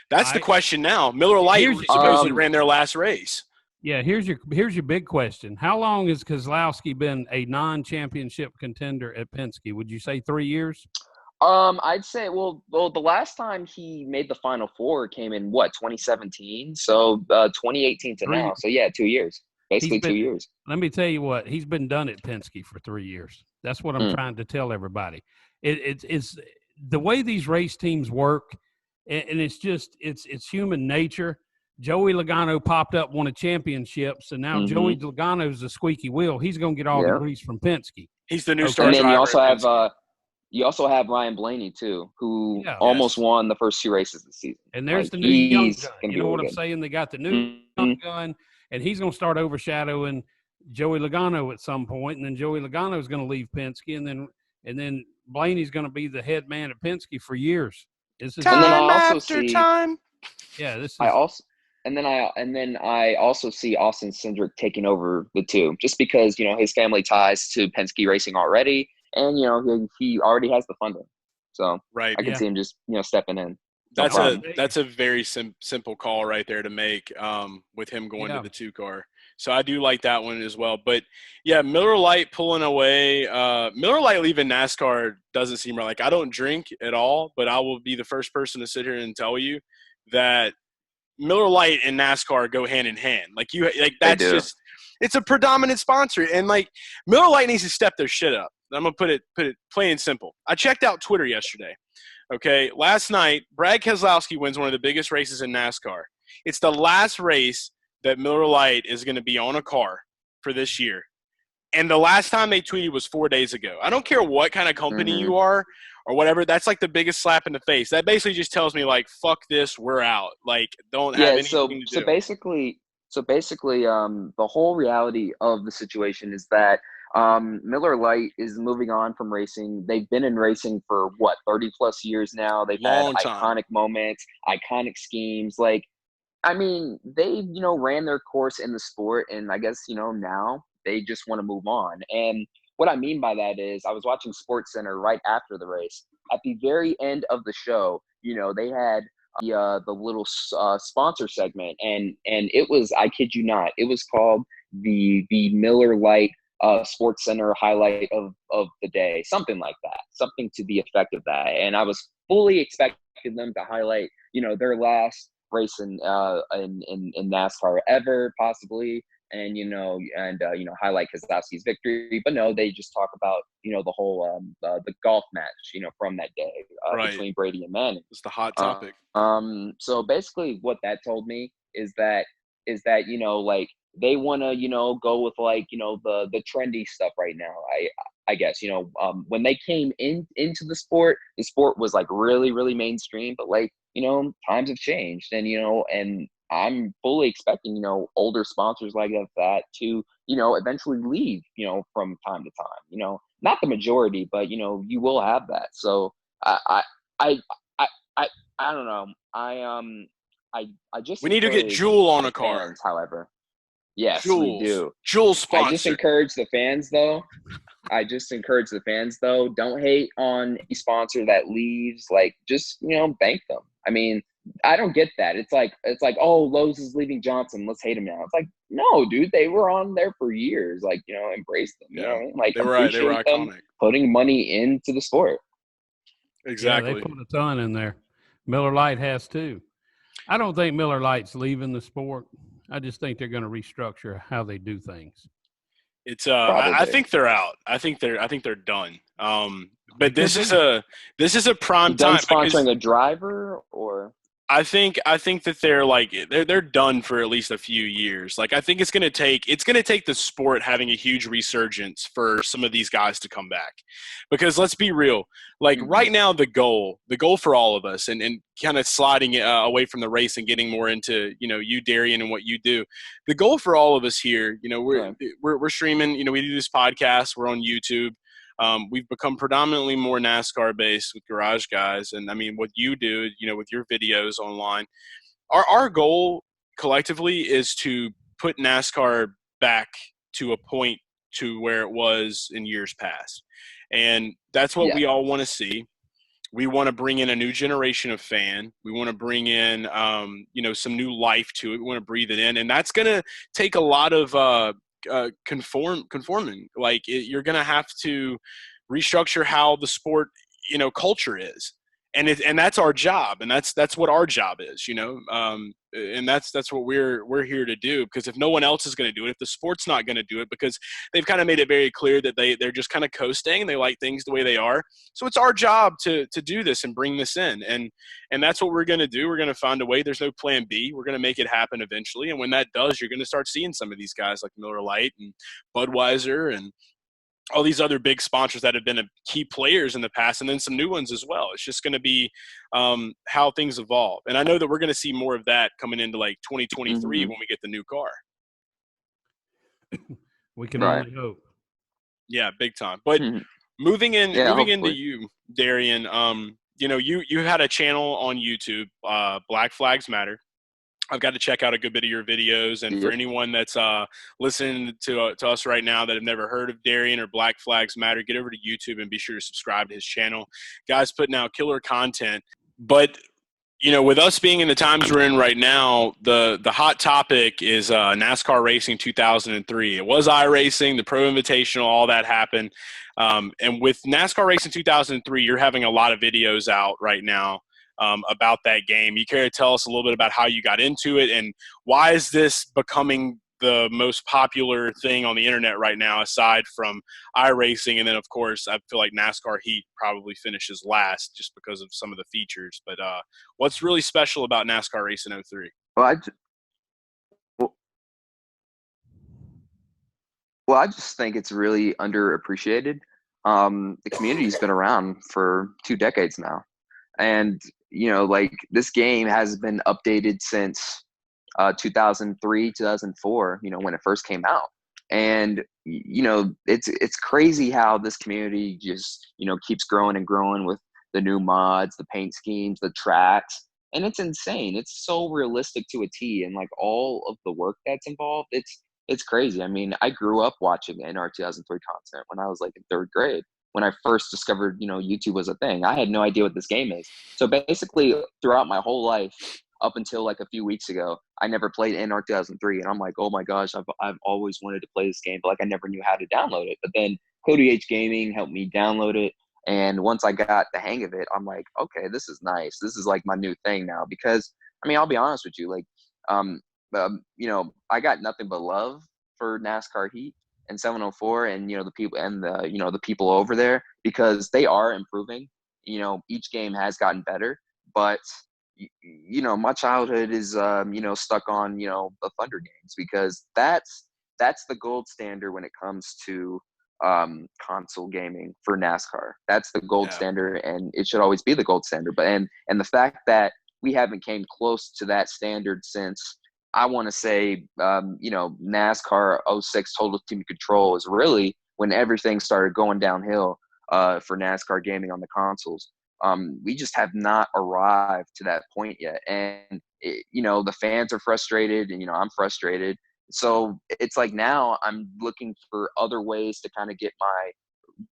That's the question now. Miller Lite supposedly ran their last race. Yeah, here's your big question. How long has Kozlowski been a non-championship contender at Penske? Would you say 3 years? I'd say, well, the last time he made the Final Four came in 2017. So 2018 to now. So yeah, 2 years. Basically 2 years. Let me tell you what, he's been done at Penske for 3 years. That's what I'm trying to tell everybody. It's the way these race teams work, and it's human nature. Joey Logano popped up, won a championship, so now Joey Logano's the squeaky wheel. He's going to get all the grease from Penske. He's the new star driver. And then you also have Ryan Blaney too, who almost won the first 2 races this season. And there's the new young gun. You know what I'm saying? They got the new young gun, and he's going to start overshadowing Joey Logano at some point, and then Joey Logano is going to leave Penske, and then Blaney's going to be the head man at Penske for years. This is time after time. Yeah, this is. And then I also see Austin Cindric taking over the 2, just because, his family ties to Penske Racing already, and, he already has the funding. So I can see him just, stepping in. That's a very simple call right there to make with him going to the 2 car. So I do like that one as well. But, yeah, Miller Lite pulling away. Miller Lite leaving NASCAR doesn't seem right. Like, I don't drink at all, but I will be the first person to sit here and tell you that Miller Lite and NASCAR go hand in hand. That's just – it's a predominant sponsor. And, Miller Lite needs to step their shit up. I'm going to put it plain and simple. I checked out Twitter yesterday. Okay, last night, Brad Keselowski wins one of the biggest races in NASCAR. It's the last race that Miller Lite is going to be on a car for this year. And the last time they tweeted was 4 days ago. I don't care what kind of company you are or whatever. That's like the biggest slap in the face. That basically just tells me, like, fuck this, we're out. Like, don't have anything to do. So basically, the whole reality of the situation is that Miller Lite is moving on from racing. They've been in racing for 30 plus years now. They've had iconic moments, iconic schemes. Like, I mean, they, ran their course in the sport, and I guess, now they just want to move on. And what I mean by that is I was watching SportsCenter right after the race. At the very end of the show, they had the little sponsor segment, and it was, I kid you not, it was called the Miller Lite SportsCenter highlight of the day, something like that, something to the effect of that. And I was fully expecting them to highlight, their last race in NASCAR ever, possibly, and highlight Kozlowski's victory. But no, they just talk about the whole the golf match from that day between Brady and Manning. It's the hot topic. So basically, what that told me is that like they want to go with like the trendy stuff right now. I guess when they came into the sport was like really, really mainstream, but like times have changed, and and I'm fully expecting older sponsors like that to eventually leave from time to time. Not the majority, but you will have that. So I don't know. I just we need to get Jewel on a car. Fans, however, yes, Jules. We do. Jewel sponsor. I just encourage the fans though. Don't hate on a sponsor that leaves. Like, just bank them. I mean, I don't get that. It's like, oh, Lowe's is leaving Johnson, let's hate him now. It's like, no, dude, they were on there for years. Like, embrace them. Like, they were iconic. Putting money into the sport. Exactly. Yeah, they put a ton in there. Miller Lite has too. I don't think Miller Lite's leaving the sport. I just think they're going to restructure how they do things. It's I think they're out. I think they're done. But this is a prime time. Sponsoring a driver, or I think that they're done for at least a few years. Like, I think it's gonna take the sport having a huge resurgence for some of these guys to come back. Because let's be real, like right now the goal for all of us, and kind of sliding away from the race and getting more into you, Darian, and what you do. The goal for all of us here, we're streaming. We do this podcast. We're on YouTube. We've become predominantly more NASCAR based with Garage Guys. And I mean, what you do, with your videos online, our goal collectively is to put NASCAR back to a point to where it was in years past. And that's what we all want to see. We want to bring in a new generation of fan. We want to bring in, some new life to it. We want to breathe it in. And that's going to take a lot of, conforming. Like, you're going to have to restructure how the sport culture is, and that's our job, and that's what our job is, and that's what we're here to do. Because if no one else is going to do it, if the sport's not going to do it, because they've kind of made it very clear that they're just kind of coasting, they like things the way they are, so it's our job to do this and bring this in, and that's what we're going to do. We're going to find a way. There's no plan B. We're going to make it happen eventually, and when that does, you're going to start seeing some of these guys like Miller Lite and Budweiser and all these other big sponsors that have been key players in the past, and then some new ones as well. It's just going to be how things evolve. And I know that we're going to see more of that coming into like 2023 when we get the new car. We can only hope. Yeah, big time. But moving into you, Darian, you had a channel on YouTube, Blag Flags Matter. I've got to check out a good bit of your videos. And for anyone that's listening to us right now that have never heard of Darian or Blag Flags Matter, get over to YouTube and be sure to subscribe to his channel. Guy's putting out killer content. But, with us being in the times we're in right now, the hot topic is NASCAR Racing 2003. It was iRacing, the Pro Invitational, all that happened. And with NASCAR Racing 2003, you're having a lot of videos out right now about that game. You care to tell us a little bit about how you got into it, and why is this becoming the most popular thing on the internet right now, aside from iRacing? And then, of course, I feel like NASCAR Heat probably finishes last just because of some of the features. But what's really special about NASCAR Racing 03? Well, I just think it's really underappreciated. The community's been around for 2 decades now. And, like this game has been updated since 2003, 2004, when it first came out. And, it's crazy how this community just, keeps growing and growing with the new mods, the paint schemes, the tracks. And it's insane. It's so realistic to a T. And like all of the work that's involved, it's crazy. I mean, I grew up watching NR 2003 content when I was like in 3rd grade. When I first discovered, YouTube was a thing, I had no idea what this game is. So basically, throughout my whole life, up until like a few weeks ago, I never played NR 2003, and I'm like, oh my gosh, I've always wanted to play this game, but like I never knew how to download it. But then Cody H Gaming helped me download it, and once I got the hang of it, I'm like, okay, this is nice. This is like my new thing now. Because I mean, I'll be honest with you, like, I got nothing but love for NASCAR Heat and 704 and the people and the people over there, because they are improving. Each game has gotten better, but my childhood is stuck on the Thunder games, because that's the gold standard when it comes to console gaming for NASCAR. That's the gold standard, and it should always be the gold standard. But and the fact that we haven't came close to that standard since, I want to say, NASCAR 06 Total Team Control is really when everything started going downhill for NASCAR gaming on the consoles. We just have not arrived to that point yet. And, the fans are frustrated, and, I'm frustrated. So it's like now I'm looking for other ways to kind of get my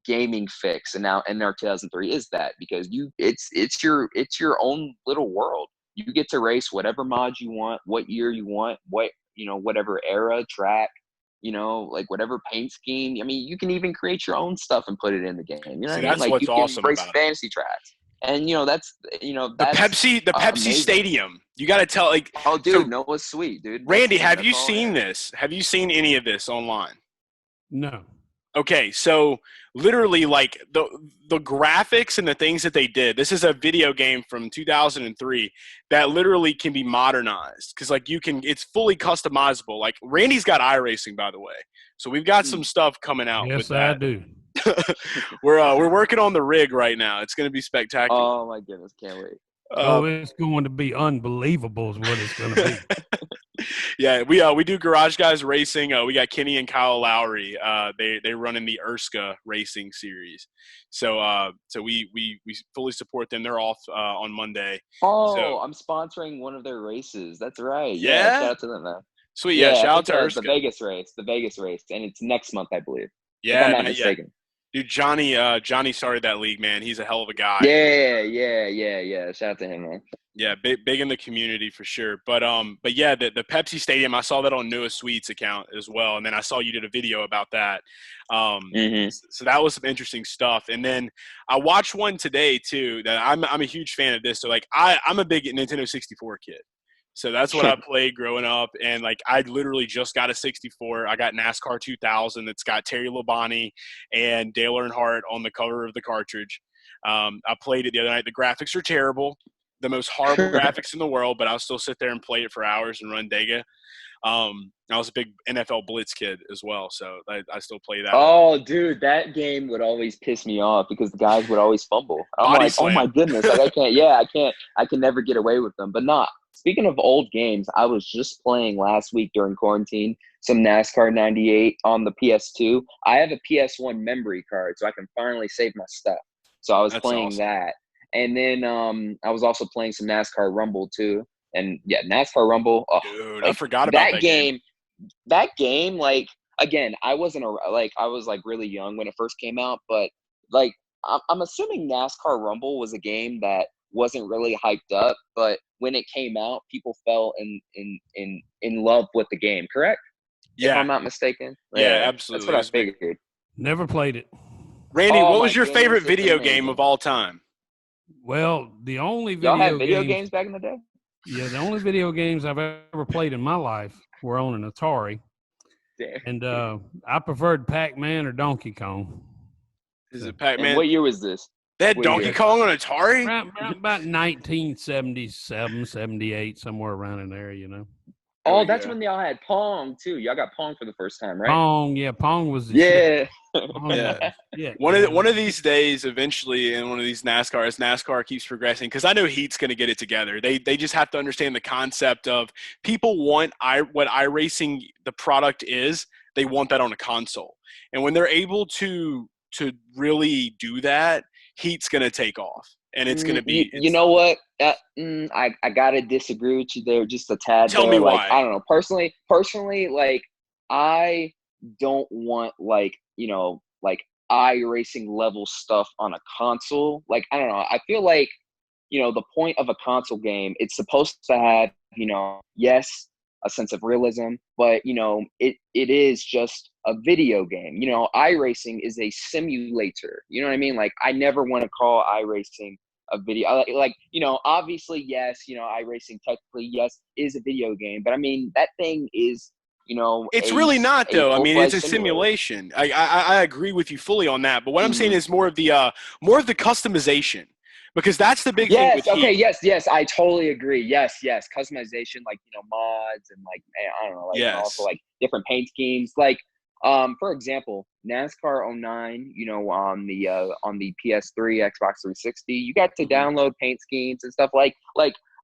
gaming fix. And now NR 2003 is that, because it's your own little world. You get to race whatever mods you want, what year you want, whatever era, track, like whatever paint scheme. I mean, you can even create your own stuff and put it in the game. You know what I mean? That's Like, what's you can awesome race about fantasy tracks. And that's the Pepsi amazing. Stadium. You got to tell, like, oh, dude, so, no, it's sweet, dude. Randy, have you seen this? Have you seen any of this online? No. Okay, so literally, like the graphics and the things that they did. This is a video game from 2003 that literally can be modernized, because like it's fully customizable. Like Randy's got iRacing, by the way, so we've got some stuff coming out. Yes, with that. I do. We're working on the rig right now. It's going to be spectacular. Oh my goodness, can't wait. It's going to be unbelievable is what it's going to be. Yeah, we do Garage Guys Racing. We got Kenny and Kyle Lowry. They run in the Erska Racing Series. So we fully support them. They're off on Monday. Oh, so, I'm sponsoring one of their races. That's right. Yeah? Shout out to them, man. Sweet. Yeah, shout out to the Erska. The Vegas race, and it's next month, I believe. Yeah, if I'm not mistaken. Dude, Johnny started that league, man. He's a hell of a guy. Yeah. Shout out to him, man. Yeah, big in the community for sure. But yeah, the Pepsi Stadium, I saw that on Noah Sweet's account as well, and then I saw you did a video about that. So that was some interesting stuff. And then I watched one today too that I'm a huge fan of this. So like I'm a big Nintendo 64 kid. So that's what I played growing up, and like I literally just got a 64. I got NASCAR 2000. It's got Terry Labonte and Dale Earnhardt on the cover of the cartridge. I played it the other night. The graphics are terrible, the most horrible graphics in the world, but I'll still sit there and play it for hours and run Dega. I was a big NFL Blitz kid as well, so I still play that. Oh, dude, that game would always piss me off because the guys would always fumble. I'm like, oh my goodness, like I can never get away with them. But not. Speaking of old games, I was just playing last week during quarantine some NASCAR 98 on the PS2. I have a PS1 memory card, so I can finally save my stuff. So I was playing awesome. that. And then I was also playing some NASCAR Rumble too. And yeah, NASCAR Rumble. Oh, dude, like, I forgot about that game. That game, like, again, I was really young when it first came out, but like I'm assuming NASCAR Rumble was a game that wasn't really hyped up, but when it came out, people fell in love with the game, correct? Yeah. If I'm not mistaken. Yeah, absolutely. That's what I figured. Never played it. Randy, what was your favorite video game of all time? Well, the only Y'all had video games back in the day? Yeah, the only video games I've ever played in my life were on an Atari. Damn. And I preferred Pac-Man or Donkey Kong. Is it Pac-Man? And what year was this? They had Donkey Kong on Atari? About 1977, 78, somewhere around in there, you know. Oh, that's when they all had Pong too. Y'all got Pong for the first time, right? Pong, yeah, Pong was the shit. Yeah. One of these days, eventually, in one of these NASCAR, as NASCAR keeps progressing, because I know Heat's going to get it together. They just have to understand the concept of people want what iRacing the product is. They want that on a console, and when they're able to really do that, Heat's going to take off. And it's going to be. You know what? I gotta disagree with you there, just a tad. Tell me why. I don't know. Personally, like I don't want like iRacing level stuff on a console. Like I don't know. I feel like the point of a console game, it's supposed to have yes, a sense of realism, but it is just a video game. iRacing is a simulator. You know what I mean? Like I never want to call iRacing a video. Like obviously yes, iRacing technically yes is a video game, but I mean that thing is it's really not though. I mean, it's a simulation. I agree with you fully on that, but what I'm saying is more of the customization. Because that's the big thing with Heat. Yes, I totally agree. Yes, customization, like mods and like I don't know, like also like different paint schemes. Like, for example, NASCAR 09, on the PS3, Xbox 360, you got to download paint schemes and stuff. Like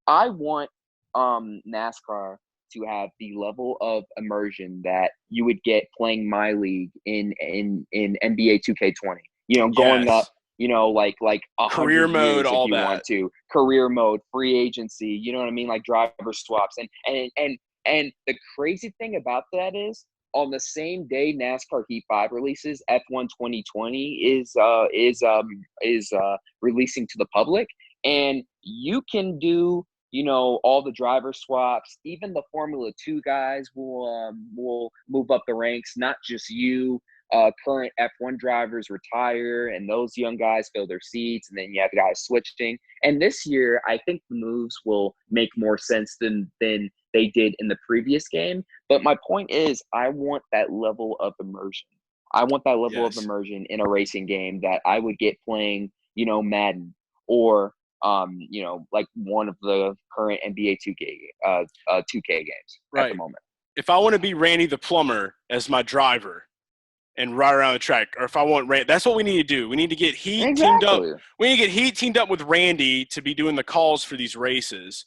I want NASCAR to have the level of immersion that you would get playing My League in NBA 2K20. Going up. Like career mode, all if you that. Want to career mode, free agency. You know what I mean? Like driver swaps, and the crazy thing about that is, on the same day NASCAR Heat 5 releases, F1 2020 is releasing to the public, and you can do all the driver swaps. Even the Formula 2 guys will move up the ranks. Not just you. Current F1 drivers retire, and those young guys fill their seats, and then you have guys switching. And this year, I think the moves will make more sense than they did in the previous game. But my point is, I want that level of immersion. I want that level of immersion in a racing game that I would get playing, Madden or like one of the current NBA 2K games at the moment. If I want to be Randy the Plumber as my driver and ride around the track, or if I want Randy, that's what we need to do. We need to get Heat teamed up. We need to get Heat teamed up with Randy to be doing the calls for these races.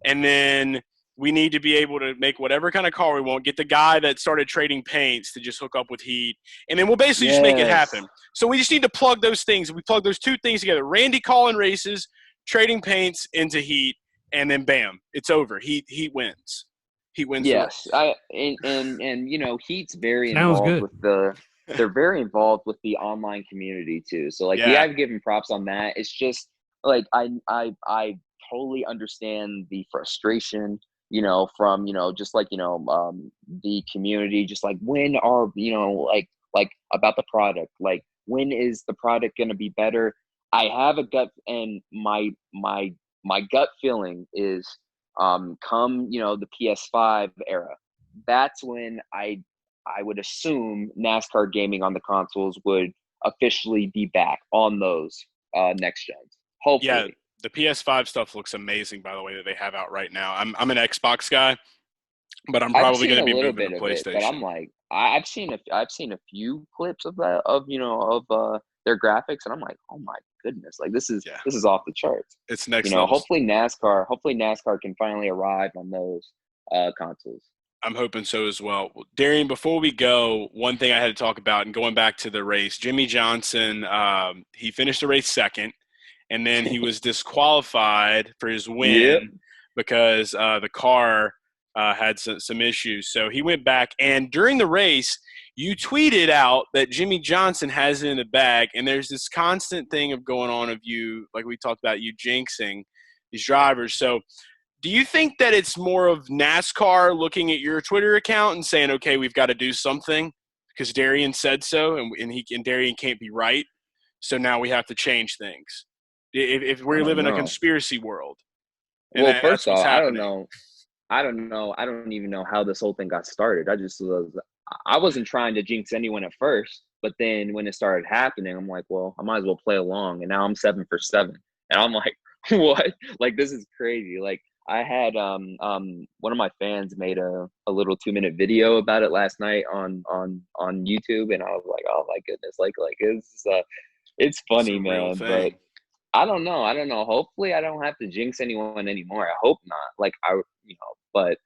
And then we need to be able to make whatever kind of car we want, get the guy that started trading paints to just hook up with Heat. And then we'll basically just make it happen. So we just need to plug those things. We plug those two things together. Randy calling races, trading paints into Heat, and then bam, it's over. Heat wins. Heat wins. Yes. And Heat's very involved with the – they're very involved with the online community too. So like, we have given props on that. It's just like, I totally understand the frustration, from, just like, the community, just like when are, like about the product, like when is the product going to be better? I have a gut, and my gut feeling is, come, the PS5 era, that's when I would assume NASCAR gaming on the consoles would officially be back on those next gens. Hopefully. Yeah, the PS5 stuff looks amazing, by the way, that they have out right now. I'm an Xbox guy, but I'm probably going to be moving to PlayStation. But I'm like, I've seen a few clips of that of their graphics, and I'm like, oh my goodness, like this is off the charts. It's next level. Hopefully NASCAR can finally arrive on those consoles. I'm hoping so as well. Darian, before we go, one thing I had to talk about, and going back to the race, Jimmie Johnson, he finished the race second, and then he was disqualified for his win because the car had some issues. So he went back, and during the race, you tweeted out that Jimmie Johnson has it in the bag, and there's this constant thing of going on of you, like we talked about, you jinxing these drivers. So do you think that it's more of NASCAR looking at your Twitter account and saying, okay, we've got to do something because Darian said so, and Darian can't be right, so now we have to change things? If we live in a conspiracy world. Well, first off, I don't know. I don't even know how this whole thing got started. I wasn't trying to jinx anyone at first, but then when it started happening, I'm like, well, I might as well play along. And now I'm 7 for 7. And I'm like, what? Like, this is crazy. Like, I had one of my fans made a little 2-minute video about it last night on YouTube, and I was like, oh my goodness, like it's funny, man. But I don't know. Hopefully, I don't have to jinx anyone anymore. I hope not. Like but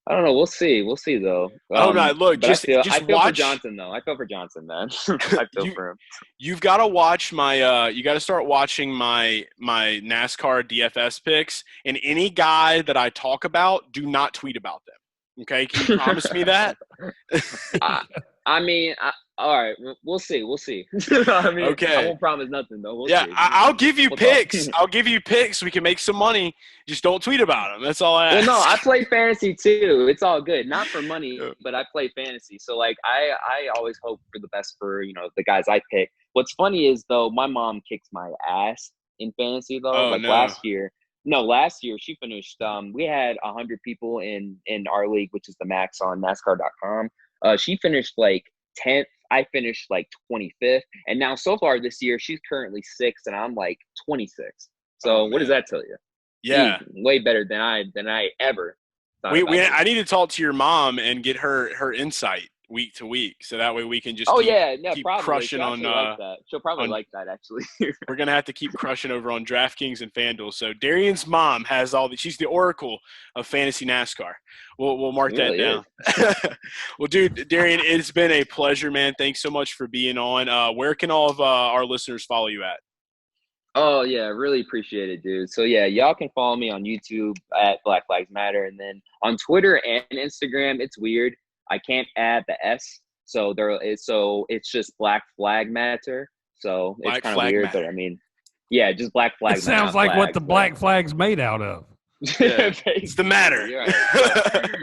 I don't know. We'll see. We'll see, though. Oh no! Look, I feel watch for Johnson, though. I feel for Johnson, man. I feel for him. You've got to watch my. You got to start watching my NASCAR DFS picks. And any guy that I talk about, do not tweet about them. Okay, can you promise me that? I mean, all right. We'll see. We'll see. I mean, okay. I won't promise nothing, though. We'll yeah, see. I'll give you picks. I'll give you picks. We can make some money. Just don't tweet about them. That's all I ask. Well, no, I play fantasy too. It's all good. Not for money, but I play fantasy. So, like, I always hope for the best for, the guys I pick. What's funny is, though, my mom kicks my ass in fantasy, though. Last year she finished we had 100 people in our league, which is the max on NASCAR.com. She finished like 10th. I finished like 25th, and now so far this year she's currently 6th, and I'm like 26th. So what does that tell you? Yeah, way better than I ever thought. I need to talk to your mom and get her insight week to week, so that way we can just keep crushing on. Like that. She'll probably like that, actually. We're gonna have to keep crushing over on DraftKings and FanDuel. So Darian's mom has she's the oracle of fantasy NASCAR. We'll mark that down. Well, dude, Darian, it's been a pleasure, man. Thanks so much for being on. Where can all of our listeners follow you at? Oh, yeah, really appreciate it, dude. So, yeah, y'all can follow me on YouTube at Blag Flags Matter, and then on Twitter and Instagram, it's weird. I can't add the S, so it's just Blag Flag Matter. So it's kind of weird, but I mean, yeah, just Blag Flag. It sounds like what the Black Flag's made out of. Yeah, it's the matter.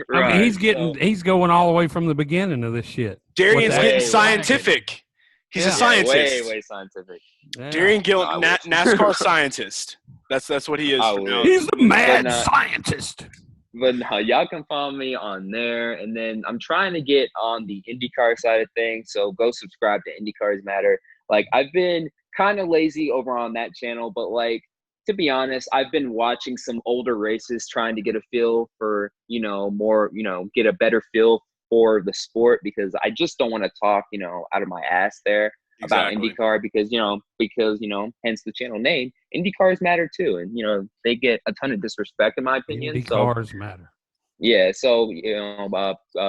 Right. I mean, he's going all the way from the beginning of this shit. Darian's getting scientific. He's a scientist. Way scientific. Yeah. Darian Gilliam, NASCAR scientist. That's what he is. He's a mad scientist. But no, y'all can follow me on there. And then I'm trying to get on the IndyCar side of things. So go subscribe to IndyCars Matter. Like, I've been kind of lazy over on that channel. But, like, to be honest, I've been watching some older races trying to get a feel for, more, get a better feel for the sport, because I just don't want to talk, out of my ass there about IndyCar because hence the channel name. IndyCars matter too. And, they get a ton of disrespect in my opinion. IndyCars matter. Yeah. So,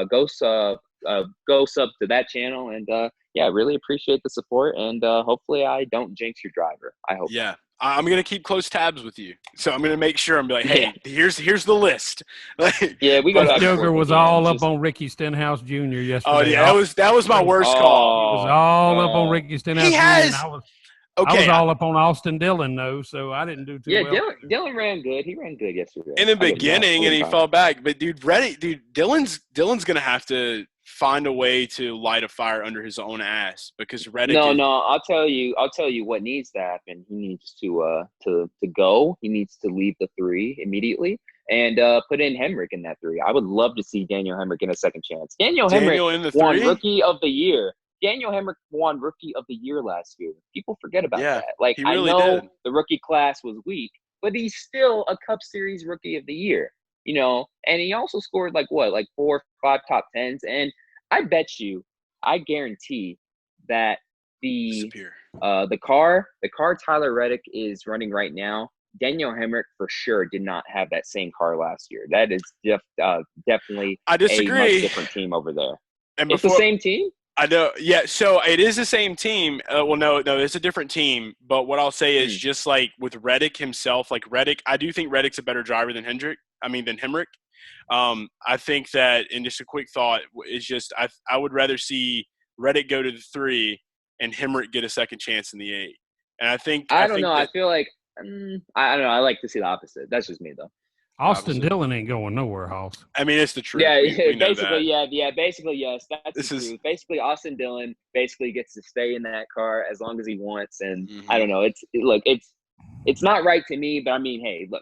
go sub to that channel and, really appreciate the support. And, hopefully I don't jinx your driver. I hope. Yeah. I'm going to keep close tabs with you. So I'm going to make sure I'm like, hey, here's the list. We got Joker was all up on Ricky Stenhouse Jr. yesterday. Oh, yeah, that was my worst call. He was all up on Ricky Stenhouse Jr. I was all up on Austin Dillon, though, so I didn't do too well. Yeah, Dillon ran good. He ran good yesterday. In the beginning, and he fell back. But, dude, Dillon's going to have to find a way to light a fire under his own ass because Reddick. No, I'll tell you what needs to happen. He needs to go. He needs to leave the 3 immediately and put in Hemrick in that 3. I would love to see Daniel Hemrick in a second chance. Daniel Hemrick won Rookie of the Year. Daniel Hemrick won Rookie of the Year last year. People forget about that. Like, I know the rookie class was weak, but he's still a Cup Series Rookie of the Year. And he also scored like 4 or 5 top 10s. And I guarantee that the car Tyler Reddick is running right now, Daniel Hemrick for sure did not have that same car last year. That is definitely I disagree. A much different team over there. And it's the same team? I know. Yeah, so it is the same team. No, it's a different team. But what I'll say is just like with Reddick himself, like Reddick, I do think Reddick's a better driver than Hemrick. I think that, and just a quick thought is just I would rather see Reddick go to the 3 and Hemrick get a second chance in the 8. And I don't know. I feel like I don't know. I like to see the opposite. That's just me though. Austin Dillon ain't going nowhere, Hoss. I mean, it's the truth. Yeah, we basically, basically, yes. That's the truth. Basically, Austin Dillon basically gets to stay in that car as long as he wants, and I don't know. It's not right to me, but I mean, hey, look,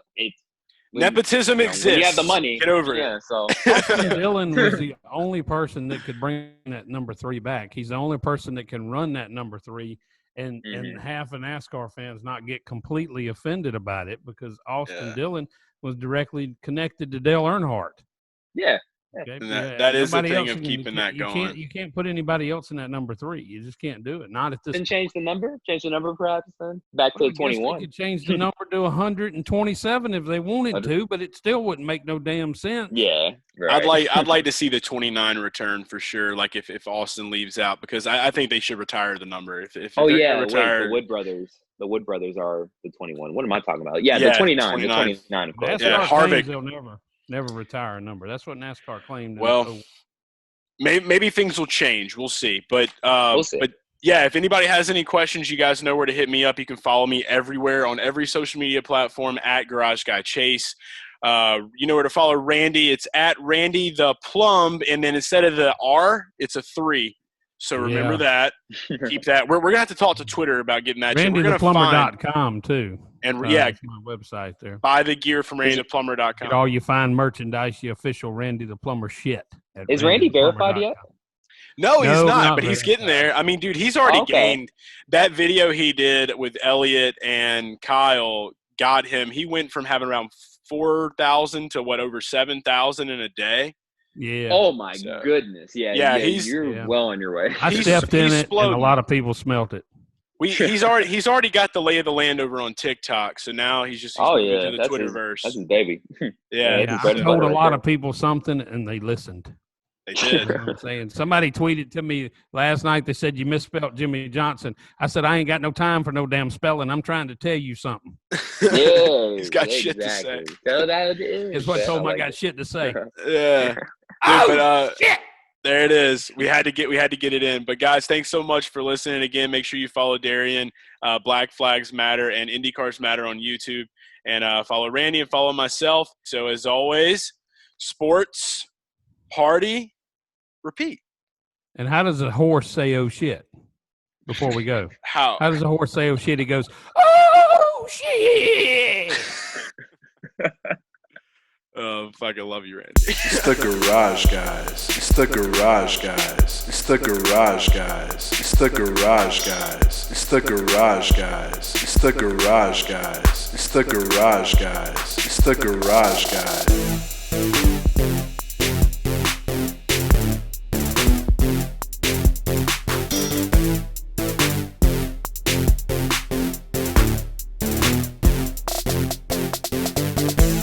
nepotism exists. You have the money. Get over it. Yeah, so Austin Dillon was the only person that could bring that number 3 back. He's the only person that can run that number 3 and half of NASCAR fans not get completely offended about it because Austin Dillon was directly connected to Dale Earnhardt. Yeah. Okay. And that is the thing of keeping that going. You can't put anybody else in that number 3. You just can't do it. Not at this. Then change the number perhaps then back to 21. They could change the number to 127 if they wanted to, but it still wouldn't make no damn sense. Yeah, right. I'd like to see the 29 return for sure. Like if Austin leaves out, because I think they should retire the number. If the Wood brothers. The Wood brothers are the 21. What am I talking about? Yeah, the 29. The 29, of course. NASCAR Harvick. They'll never retire a number. That's what NASCAR claimed. Well, maybe things will change. We'll see. But But yeah, if anybody has any questions, you guys know where to hit me up. You can follow me everywhere on every social media platform at Garage Guy Chase. You know where to follow Randy. It's at Randy the Plumb, and then instead of the R, it's a 3. So remember that. Keep that. We're gonna have to talk to Twitter about getting that. RandyThePlumber.com too. And that's my website there. Buy the gear from RandyThePlumber.com. Get all your fine merchandise, the official Randy the Plumber shit. Is Randy verified yet? No, he's not, but he's getting there. I mean, dude, he's already gained that video he did with Elliott and Kyle got him. He went from having around 4,000 to over 7,000 in a day. Yeah. Oh my goodness. Yeah. You're well on your way. I stepped in it, and a lot of people smelt it. He's already got the lay of the land over on TikTok, so now he's to the Twitterverse. That's his baby. Yeah. I told a lot of people something, and they listened. They did. You know what I'm saying? Somebody tweeted to me last night. They said you misspelled Jimmie Johnson. I said I ain't got no time for no damn spelling. I'm trying to tell you something. Yeah, he's got shit to say. So that is. It's what told him I got shit to say. Yeah. Dude, shit. There it is. We had to get it in. But guys, thanks so much for listening. Again, make sure you follow Darian, Blag Flags Matter, and IndyCars Matter on YouTube, and follow Randy and follow myself. So as always, sports, party, repeat. And how does a horse say "oh shit" before we go? How does a horse say "oh shit"? He goes, "Oh shit." Oh, fucking love you, Randy. It's the Garage Guys. It's the Garage Guys. It's the Garage Guys. It's the Garage Guys. It's the Garage Guys. It's the Garage Guys. It's the Garage Guys. It's the Garage Guys.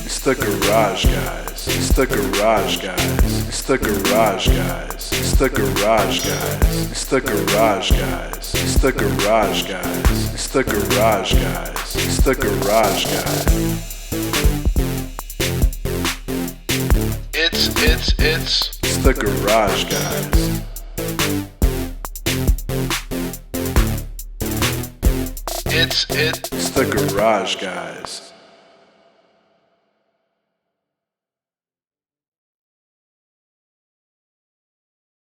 It's the Garage Guys. It's the Garage Guys. It's the Garage Guys. It's the Garage Guys. It's the Garage Guys. It's the Garage Guys. It's the Garage Guys. It's the Garage Guys. It's the Garage Guys. It's the Garage Guys.